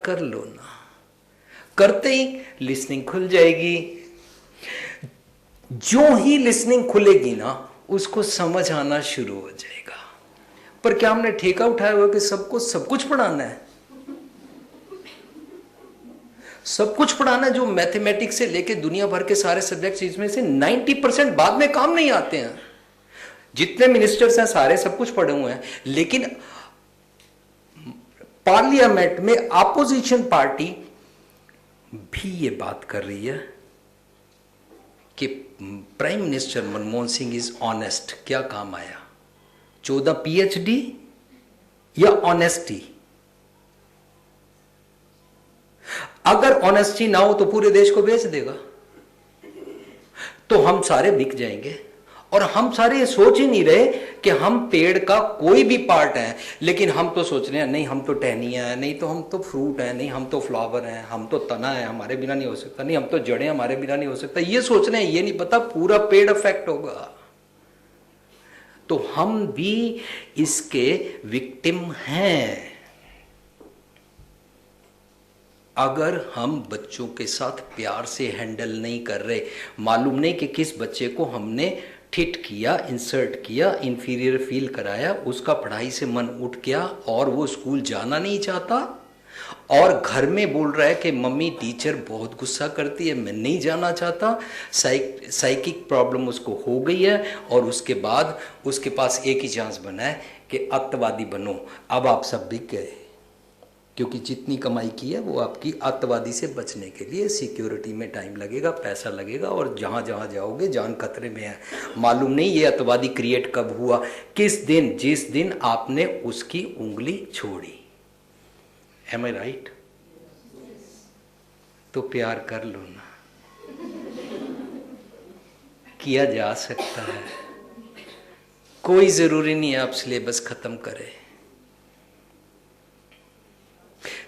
कर लो ना। करते ही लिसनिंग खुल जाएगी। जो ही लिसनिंग खुलेगी ना, उसको समझ आना शुरू हो जाएगा। पर क्या हमने ठेका उठाया हुआ कि सबको सब कुछ पढ़ाना है? सब कुछ पढ़ाना है। जो मैथमेटिक्स से लेके दुनिया भर के सारे सब्जेक्ट्स, इसमें से 90% बाद में काम नहीं आते हैं। जितने मिनिस्टर्स हैं सारे सब कुछ पढ़े हुए हैं, लेकिन पार्लियामेंट में अपोजिशन पार्टी भी ये बात कर रही है कि prime minister Manmohan Singh is honest. क्या काम आया? 14 PhD या ऑनेस्टी? अगर ऑनेस्टी ना हो तो पूरे देश को बेच देगा, तो हम सारे बिक जाएंगे। और हम सारे ये सोच ही नहीं रहे कि हम पेड़ का कोई भी पार्ट है, लेकिन हम तो सोच रहे हैं नहीं हम तो टहनियां हैं, नहीं तो हम तो फ्रूट हैं, नहीं हम तो फ्लावर हैं, हम तो तना है, हमारे बिना नहीं हो सकता, नहीं हम तो जड़ें, हमारे बिना नहीं हो सकता। ये सोच रहे हैं, ये नहीं पता पूरा पेड़ अफेक्ट होगा। तो हम भी इसके विक्टिम हैं। अगर हम बच्चों के साथ प्यार से हैंडल नहीं कर रहे, मालूम नहीं कि किस बच्चे को हमने ठिठ किया, इंसर्ट किया, इंफीरियर फील कराया, उसका पढ़ाई से मन उठ गया और वो स्कूल जाना नहीं चाहता, और घर में बोल रहा है कि मम्मी टीचर बहुत गुस्सा करती है, मैं नहीं जाना चाहता। साइकिक प्रॉब्लम उसको हो गई है, और उसके बाद उसके पास एक ही चांस बना है कि अत्तवादी बनो। अब आप सब बिक गए, क्योंकि जितनी कमाई की है वो आपकी अत्तवादी से बचने के लिए। सिक्योरिटी में टाइम लगेगा, पैसा लगेगा, और जहाँ जहाँ जाओगे जान खतरे में है। मालूम नहीं ये अत्तवादी क्रिएट कब हुआ, किस दिन? जिस दिन आपने उसकी उंगली छोड़ी। M I right? तो प्यार कर लो ना, किया जा सकता है। कोई जरूरी नहीं है आप सिलेबस खत्म करें।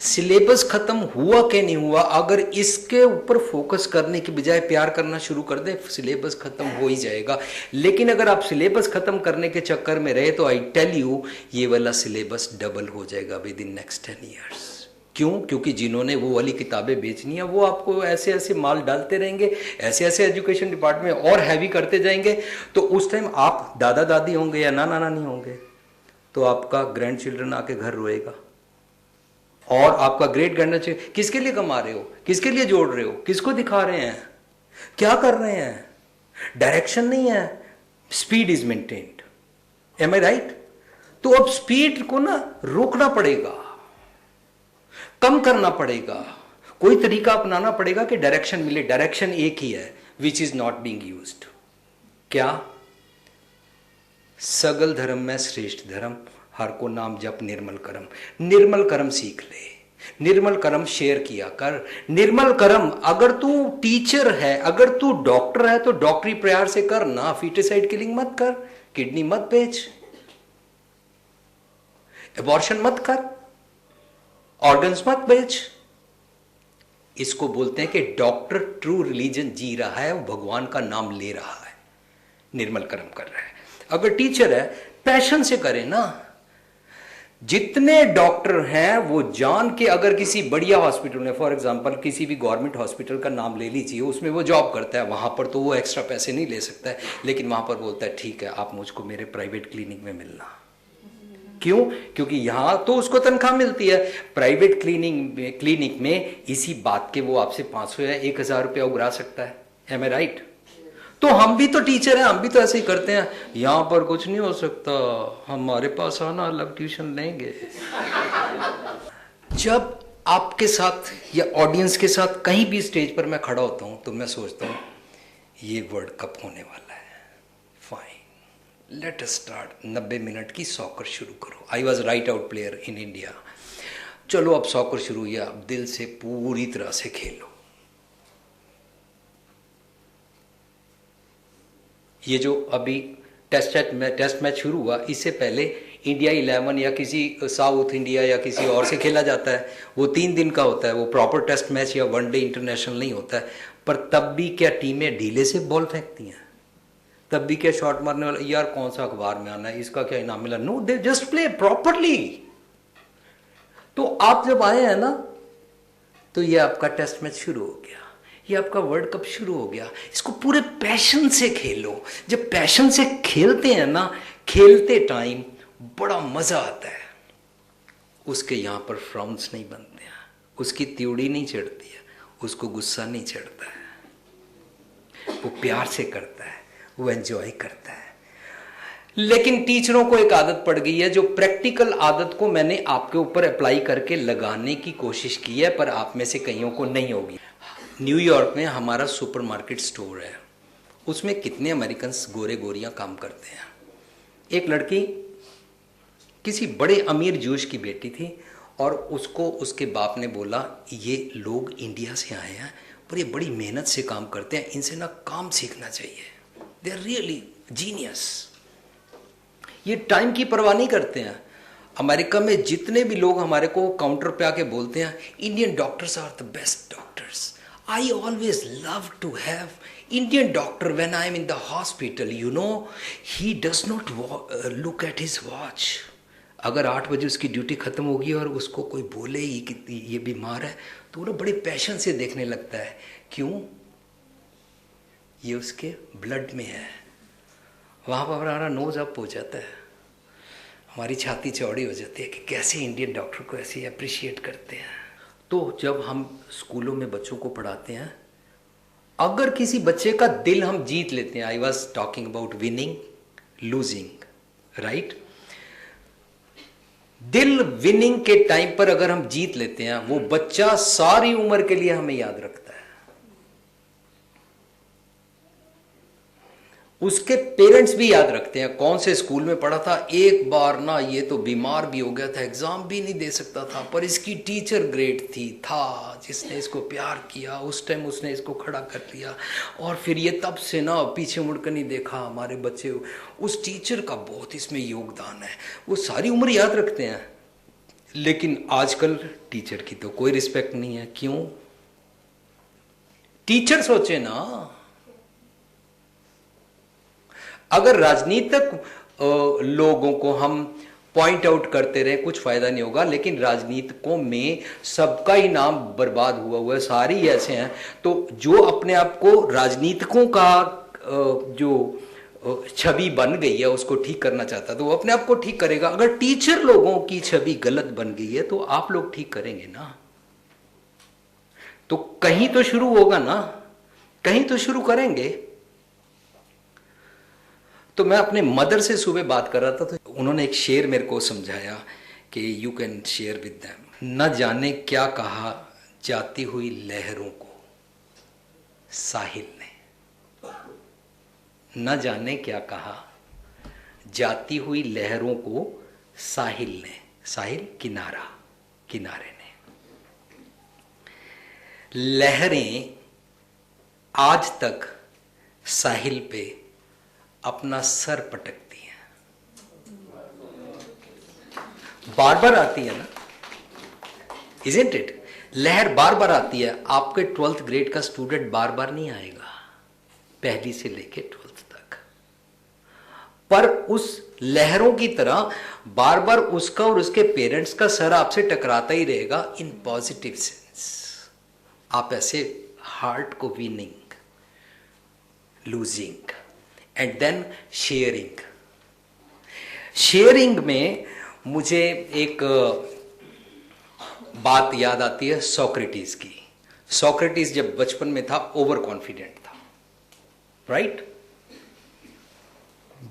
सिलेबस खत्म हुआ कि नहीं हुआ, अगर इसके ऊपर फोकस करने की बजाय प्यार करना शुरू कर दे, सिलेबस खत्म हो ही जाएगा। लेकिन अगर आप सिलेबस खत्म करने के चक्कर में रहे तो आई टेल यू, ये वाला सिलेबस डबल हो जाएगा विद इन नेक्स्ट 10 ईयर्स। क्यों? क्योंकि जिन्होंने वो वाली किताबें बेचनी है वो आपको ऐसे ऐसे माल डालते रहेंगे, ऐसे ऐसे एजुकेशन डिपार्टमेंट और हैवी करते जाएंगे। तो उस टाइम आप दादा दादी होंगे या नाना नानी होंगे, तो आपका ग्रैंड चिल्ड्रन आके घर रोएगा, और आपका ग्रेट ग्रैंड। किसके लिए कमा रहे हो, किसके लिए जोड़ रहे हो, किसको दिखा रहे हैं, क्या कर रहे हैं? डायरेक्शन नहीं है, speed is maintained. Am I right? तो अब स्पीड को ना रोकना पड़ेगा, कम करना पड़ेगा, कोई तरीका अपनाना पड़ेगा कि डायरेक्शन मिले। डायरेक्शन एक ही है, which is not being used. क्या? सगल धर्म में श्रेष्ठ धर्म, हर को नाम जप निर्मल कर्म। निर्मल कर्म सीख ले, निर्मल कर्म शेयर किया कर। निर्मल कर्म, अगर तू टीचर है, अगर तू डॉक्टर है तो डॉक्टरी प्रयास से कर ना, फीटिसाइड किलिंग मत कर, किडनी मत बेच, एबॉर्शन मत कर, ऑर्गन्स मत बेच। इसको बोलते हैं कि डॉक्टर ट्रू रिलीजन जी रहा है, वो भगवान का नाम ले रहा है, निर्मल कर्म कर रहा है। अगर टीचर है, पैशन से करे ना। जितने डॉक्टर हैं वो जान के, अगर किसी बढ़िया हॉस्पिटल में, फॉर एग्जांपल किसी भी गवर्नमेंट हॉस्पिटल का नाम ले लीजिए, उसमें वो जॉब करता है, वहां पर तो वो एक्स्ट्रा पैसे नहीं ले सकता है, लेकिन वहां पर बोलता है ठीक है आप मुझको मेरे प्राइवेट क्लिनिक में मिलना। क्यों? क्योंकि यहां तो उसको तनख्वाह मिलती है, प्राइवेट क्लिनिक में इसी बात के वो आपसे 500 या 1000 रुपया उगरा सकता है। M I right? तो हम भी तो टीचर हैं, हम भी तो ऐसे ही करते हैं। यहां पर कुछ नहीं हो सकता, हमारे पास आना, अलग ट्यूशन लेंगे। जब आपके साथ या ऑडियंस के साथ कहीं भी स्टेज पर मैं खड़ा होता हूं तो मैं सोचता हूं ये वर्ल्ड कप होने वाला है, fine, let us start. 90 minute की सॉकर शुरू करो। I was right out player in India. चलो अब सॉकर शुरू हुआ, अब दिल से पूरी तरह से खेलो। ये जो अभी टेस्ट मैच शुरू हुआ, इससे पहले इंडिया 11 या किसी साउथ इंडिया या किसी और से खेला जाता है, वो 3 दिन का होता है, वो प्रॉपर टेस्ट मैच या वनडे इंटरनेशनल नहीं होता है। पर तब भी क्या टीमें ढीले से बॉल फेंकती हैं? तब भी क्या शॉट मारने वाला, यार कौन सा अखबार में आना है, इसका क्या इनाम मिला? No, they just play properly. तो आप जब आए हैं ना, तो ये आपका टेस्ट मैच शुरू हो गया, ये आपका वर्ल्ड कप शुरू हो गया। इसको पूरे पैशन से खेलो। जब पैशन से खेलते हैं ना, खेलते टाइम बड़ा मजा आता है। उसके यहाँ पर फ्राउंस नहीं बनते हैं, उसकी त्योड़ी नहीं चढ़ती है, उसको गुस्सा नहीं चढ़ता है, वो प्यार से करता है, वो एंजॉय करता है। लेकिन टीचरों को एक आदत पड़ गई है, जो प्रैक्टिकल आदत को मैंने आपके ऊपर अप्लाई करके लगाने की कोशिश की है, पर आप में से कईयों को नहीं होगी। न्यूयॉर्क में हमारा सुपरमार्केट स्टोर है, उसमें कितने अमेरिकन गोरे गोरियां काम करते हैं। एक लड़की किसी बड़े अमीर जूश की बेटी थी, और उसको उसके बाप ने बोला, ये लोग इंडिया से आए हैं पर ये बड़ी मेहनत से काम करते हैं, इनसे ना काम सीखना चाहिए, दे आर रियली जीनियस। ये टाइम की परवाह नहीं करते हैं। अमेरिका में जितने भी लोग हमारे को काउंटर पे आके बोलते हैं, Indian doctors are the best doctors, I always love to have Indian doctor when I am in the hospital, you know he does not look at his watch. अगर 8 बजे उसकी ड्यूटी खत्म होगी और उसको कोई बोले ही कि ये बीमार है, तो वो बड़े पैशन से देखने लगता है। क्यों? ये उसके ब्लड में है। वहाँ पर हमारा नोज अप हो जाता है, हमारी छाती चौड़ी हो जाती है कि कैसे इंडियन डॉक्टर को ऐसे अप्रिशिएट करते हैं। तो जब हम स्कूलों में बच्चों को पढ़ाते हैं, अगर किसी बच्चे का दिल हम जीत लेते हैं, I was talking about winning losing, right, दिल विनिंग के टाइम पर अगर हम जीत लेते हैं, वो बच्चा सारी उम्र के लिए हमें याद रखता है। उसके पेरेंट्स भी याद रखते हैं, कौन से स्कूल में पढ़ा था, एक बार ना ये तो बीमार भी हो गया था, एग्जाम भी नहीं दे सकता था, पर इसकी टीचर ग्रेट था जिसने इसको प्यार किया, उस टाइम उसने इसको खड़ा कर लिया, और फिर ये तब से ना पीछे मुड़कर नहीं देखा। हमारे बच्चे, उस टीचर का बहुत इसमें योगदान है, वो सारी उम्र याद रखते हैं। लेकिन आजकल टीचर की तो कोई रिस्पेक्ट नहीं है। क्यों? टीचर सोचे ना, अगर राजनीतिक लोगों को हम पॉइंट आउट करते रहे कुछ फायदा नहीं होगा, लेकिन राजनीतिकों में सबका ही नाम बर्बाद हुआ है, सारे ही ऐसे हैं। तो जो अपने आप को राजनीतिकों का जो छवि बन गई है उसको ठीक करना चाहता है, तो वो अपने आप को ठीक करेगा। अगर टीचर लोगों की छवि गलत बन गई है तो आप लोग ठीक करेंगे ना, तो कहीं तो शुरू होगा ना, कहीं तो शुरू करेंगे। तो मैं अपने मदर से सुबह बात कर रहा था, तो उन्होंने एक शेर मेरे को समझाया कि you can share with them. न जाने क्या कहा जाती हुई लहरों को साहिल ने, न जाने क्या कहा जाती हुई लहरों को साहिल ने, साहिल किनारा, किनारे ने। लहरें आज तक साहिल पे अपना सर पटकती हैं, बार बार आती है ना, इजंट इट? लहर बार बार आती है। आपके 12th ग्रेड का स्टूडेंट बार बार नहीं आएगा, पहली से लेके 12th तक, पर उस लहरों की तरह बार बार उसका और उसके पेरेंट्स का सर आपसे टकराता ही रहेगा, इन पॉजिटिव सेंस। आप ऐसे हार्ट को winning, losing and then sharing. Sharing में मुझे एक बात याद आती है सोक्रेटिस की। सोक्रेटिस जब बचपन में था ओवर कॉन्फिडेंट था, राइट?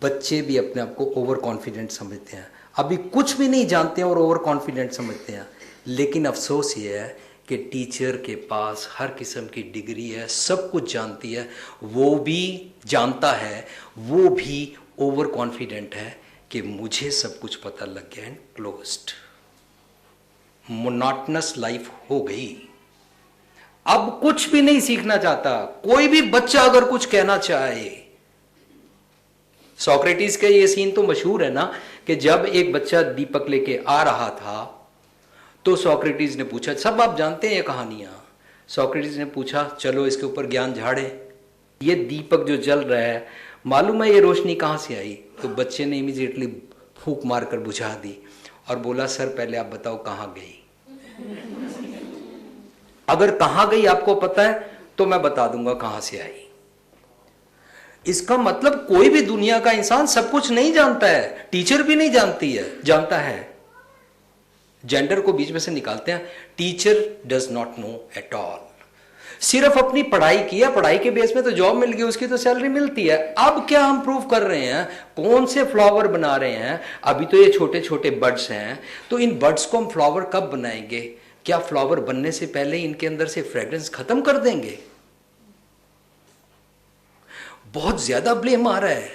बच्चे भी अपने आप को ओवर कॉन्फिडेंट समझते हैं, अभी कुछ भी नहीं जानते हैं और ओवर कॉन्फिडेंट समझते हैं। लेकिन अफसोस ये है कि टीचर के पास हर किस्म की डिग्री है, सब कुछ जानती है, वो भी जानता है, वो भी ओवर कॉन्फिडेंट है कि मुझे सब कुछ पता लग गया एंड क्लोज्ड। मोनोटनस लाइफ हो गई, अब कुछ भी नहीं सीखना चाहता। कोई भी बच्चा अगर कुछ कहना चाहे, सोक्रेटिस का ये सीन तो मशहूर है ना, कि जब एक बच्चा दीपक लेके आ रहा था तो सोक्रेटिस ने पूछा, सब आप जानते हैं ये कहानियां, सोक्रेटिस ने पूछा चलो इसके ऊपर ज्ञान झाड़े, ये दीपक जो जल रहा है मालूम है ये रोशनी कहां से आई? तो बच्चे ने इमीडिएटली फूंक मारकर बुझा दी और बोला, सर पहले आप बताओ कहां गई। अगर कहां गई आपको पता है तो मैं बता दूंगा कहां से आई। इसका मतलब कोई भी दुनिया का इंसान सब कुछ नहीं जानता है, टीचर भी नहीं जानता है। जेंडर को बीच में से निकालते हैं, teacher does not know at all. सिर्फ अपनी पढ़ाई किया, पढ़ाई के बेस में तो जॉब मिल गई, उसकी तो सैलरी मिलती है। अब क्या हम प्रूव कर रहे हैं, कौन से फ्लावर बना रहे हैं? अभी तो ये छोटे छोटे बर्ड्स हैं, तो इन बर्ड्स को हम फ्लावर कब बनाएंगे? क्या फ्लावर बनने से पहले इनके अंदर से फ्रेग्रेंस खत्म कर देंगे? बहुत ज्यादा ब्लेम आ रहा है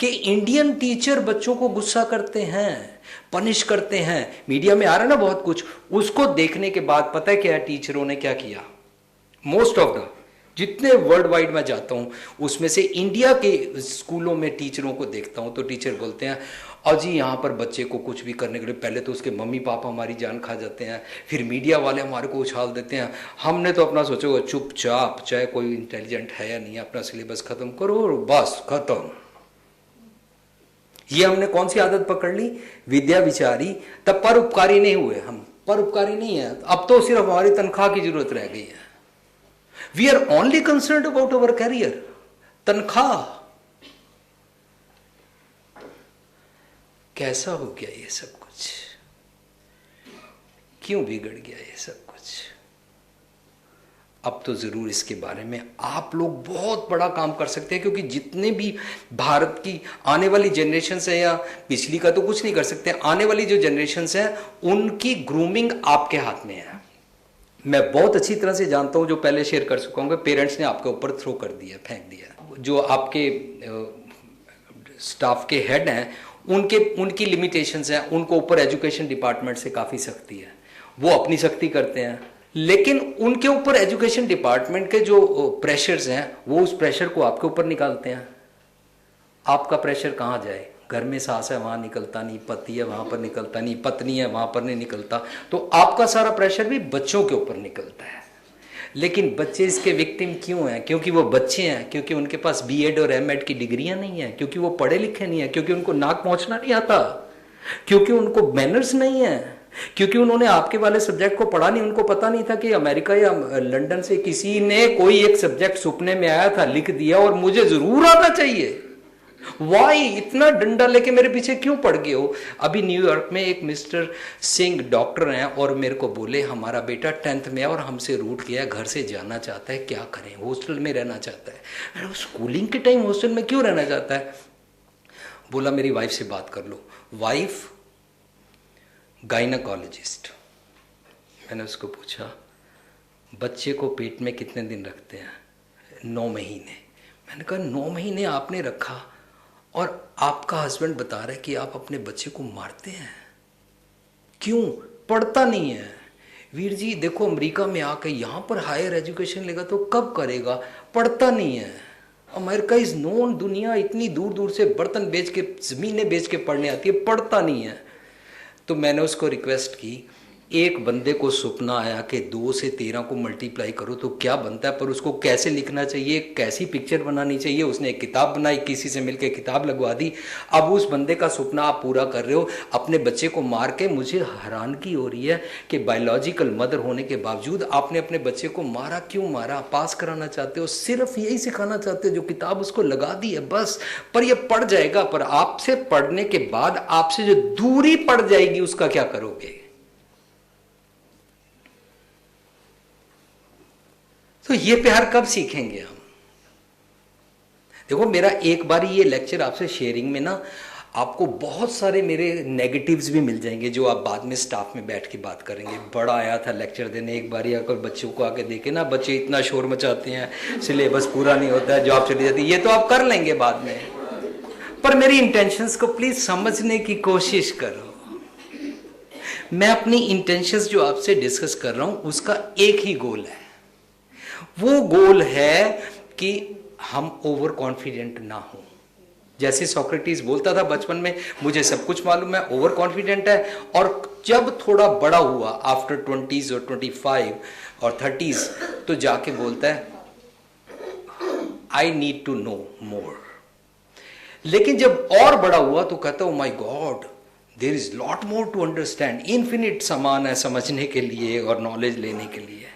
कि इंडियन टीचर बच्चों को गुस्सा करते हैं, पनिश करते हैं। मीडिया में आ रहा है ना बहुत कुछ, उसको देखने के बाद पता है क्या टीचरों ने क्या किया? मोस्ट ऑफ द जितने वर्ल्ड वाइड में जाता हूं उसमें से इंडिया के स्कूलों में टीचरों को देखता हूं तो टीचर बोलते हैं अजी यहां पर बच्चे को कुछ भी करने के लिए पहले तो उसके मम्मी पापा हमारी जान खा जाते हैं, फिर मीडिया वाले हमारे को उछाल देते हैं। हमने तो अपना सोचा चुपचाप, चाहे कोई इंटेलिजेंट है या नहीं, अपना सिलेबस खत्म करो और बस खत्म। ये हमने कौन सी आदत पकड़ ली? विद्या विचारी। तब परोपकारी नहीं हुए, हम परोपकारी नहीं है। अब तो सिर्फ हमारी तनख्वाह की जरूरत रह गई है। We are only concerned about our career, तनख्वाह। कैसा हो गया ये सब कुछ? क्यों बिगड़ गया ये सब कुछ? अब तो जरूर इसके बारे में आप लोग बहुत बड़ा काम कर सकते हैं, क्योंकि जितने भी भारत की आने वाली जनरेशन है, या पिछली का तो कुछ नहीं कर सकते, आने वाली जो जनरेशन है उनकी ग्रूमिंग आपके हाथ में है। मैं बहुत अच्छी तरह से जानता हूं, जो पहले शेयर कर चुका हूं, पेरेंट्स ने आपके ऊपर थ्रो कर दिया, फेंक दिया। जो आपके स्टाफ के हेड हैं उनकी लिमिटेशंस हैं, उनको ऊपर एजुकेशन डिपार्टमेंट से काफ़ी सख्ती है, वो अपनी सख्ती करते हैं। लेकिन उनके ऊपर एजुकेशन डिपार्टमेंट के जो प्रेशर्स हैं वो उस प्रेशर को आपके ऊपर निकालते हैं। आपका प्रेशर कहाँ जाए? घर में सास है वहाँ निकलता नहीं, पति है वहाँ पर निकलता नहीं, पत्नी है वहाँ पर नहीं निकलता, तो आपका सारा प्रेशर भी बच्चों के ऊपर निकलता है। लेकिन बच्चे इसके विक्टिम क्यों हैं? क्योंकि वो बच्चे हैं, क्योंकि उनके पास बीएड और एमएड की डिग्रियां नहीं है, क्योंकि वो पढ़े लिखे नहीं है, क्योंकि उनको नाक पहुंचना नहीं आता, क्योंकि उनको मैनर्स नहीं है, क्योंकि उन्होंने आपके वाले सब्जेक्ट को पढ़ा नहीं। उनको पता नहीं था कि अमेरिका या लंदन से किसी ने कोई एक सब्जेक्ट सुपने में आया था, लिख दिया और मुझे जरूर आना चाहिए। वाई इतना डंडा लेके मेरे पीछे क्यों पड़ गए हो? अभी न्यूयॉर्क में एक मिस्टर सिंह डॉक्टर हैं और मेरे को बोले हमारा बेटा 10th में है और हमसे रूठ गया, घर से जाना चाहता है, क्या करें? हॉस्टल में रहना चाहता है। अरे स्कूलिंग के टाइम हॉस्टल में क्यों रहना चाहता है? बोला मेरी वाइफ से बात कर लो। Wife gynaecologist. मैंने उसको पूछा बच्चे को पेट में कितने दिन रखते हैं? 9 महीने। मैंने कहा 9 महीने आपने रखा और आपका हस्बैंड बता रहा है कि आप अपने बच्चे को मारते हैं, क्यों? पढ़ता नहीं है। वीर जी देखो अमेरिका में आके यहाँ पर हायर एजुकेशन लेगा तो कब करेगा? पढ़ता नहीं है। अमेरिका इज नोन, दुनिया इतनी दूर दूर से बर्तन बेच के, जमीनें बेच के पढ़ने आती है, पढ़ता नहीं है। तो मैंने उसको रिक्वेस्ट की, एक बंदे को सपना आया कि 2 से 13 को मल्टीप्लाई करो तो क्या बनता है, पर उसको कैसे लिखना चाहिए, कैसी पिक्चर बनानी चाहिए, उसने एक किताब बनाई, किसी से मिलकर किताब लगवा दी। अब उस बंदे का सपना आप पूरा कर रहे हो अपने बच्चे को मार के। मुझे हैरानगी हो रही है कि बायोलॉजिकल मदर होने के बावजूद आपने अपने बच्चे को मारा। क्यों मारा? पास कराना चाहते हो, सिर्फ यही सिखाना चाहते हो, जो किताब उसको लगा दी है बस। पर ये पढ़ जाएगा, पर आपसे पढ़ने के बाद आपसे जो दूरी पड़ जाएगी उसका क्या करोगे? तो ये प्यार कब सीखेंगे हम? देखो मेरा एक बार ये लेक्चर आपसे शेयरिंग में ना आपको बहुत सारे मेरे नेगेटिव्स भी मिल जाएंगे, जो आप बाद में स्टाफ में बैठ के बात करेंगे। बड़ा आया था लेक्चर देने, एक बार आकर बच्चों को आके देखे ना, बच्चे इतना शोर मचाते हैं, सिलेबस पूरा नहीं होता है, जॉब चली जाती है। ये तो आप कर लेंगे बाद में, पर मेरी इंटेंशंस को प्लीज समझने की कोशिश करो। मैं अपनी इंटेंशंस जो आपसे डिस्कस कर रहा हूं उसका एक ही गोल है। वो गोल है कि हम ओवर कॉन्फिडेंट ना हो। जैसे सोक्रेटिस बोलता था बचपन में, मुझे सब कुछ मालूम है, ओवर कॉन्फिडेंट है। और जब थोड़ा बड़ा हुआ आफ्टर 20s और 25 और 30s तो जाके बोलता है I need to know more. लेकिन जब और बड़ा हुआ तो कहता oh my god there is lot more to understand. Infinite समान है समझने के लिए और नॉलेज लेने के लिए।